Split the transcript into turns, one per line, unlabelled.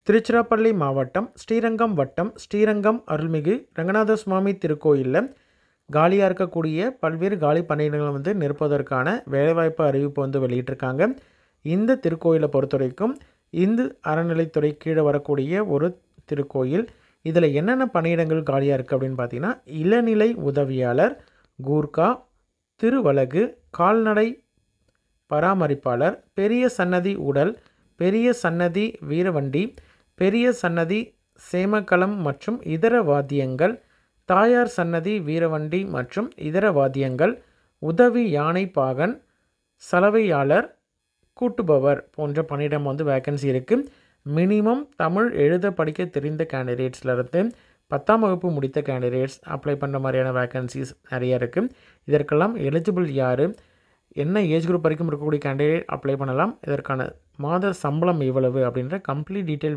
திருச்சிராப்பள்ளி மாவட்டம் ஸ்ரீரங்கம் வட்டம் ஸ்ரீரங்கம் அருள்மிகு ரங்கநாத சுவாமி திருக்கோயிலில் காலியாக இருக்கக்கூடிய பல்வேறு காலி பணியிடங்களை வந்து நிரப்புவதற்கான வேலைவாய்ப்பு அறிவிப்பு வந்து வெளியிட்டிருக்காங்க. இந்த திருக்கோயிலை பொறுத்த வரைக்கும் இந்து அறநிலைத்துறை கீழே வரக்கூடிய ஒரு திருக்கோயில். இதில் என்னென்ன பணியிடங்கள் காலியாக இருக்குது அப்படின்னு பார்த்தீங்கன்னா, இளநிலை உதவியாளர், கூர்க்கா, திருவலகு, கால்நடை பராமரிப்பாளர், பெரிய சன்னதி உடல், பெரிய சன்னதி வீரவண்டி, பெரிய சன்னதி சேமக்கலம் மற்றும் இதர வாத்தியங்கள், தாயார் சன்னதி வீரவண்டி மற்றும் இதர வாத்தியங்கள், உதவி யானை பாகன், சலவையாளர், கூட்டுபவர் போன்ற பணியிடம் வந்து வேக்கன்சி இருக்குது. மினிமம் தமிழ் எழுத படிக்க தெரிந்த கேண்டிடேட்ஸ்லேருந்து 10ஆம் வகுப்பு முடித்த கேண்டிடேட்ஸ் அப்ளை பண்ணுற மாதிரியான வேக்கன்சிஸ் நிறைய இருக்குது. இதற்கெல்லாம் எலிஜிபிள் யார், என்ன ஏஜ் குரூப் வரைக்கும் இருக்கக்கூடிய கேண்டிடேட் அப்ளை பண்ணலாம், இதற்கான மாத சம்பளம் எவ்வளவு அப்படின்ற கம்ப்ளீட் டீட்டெயில்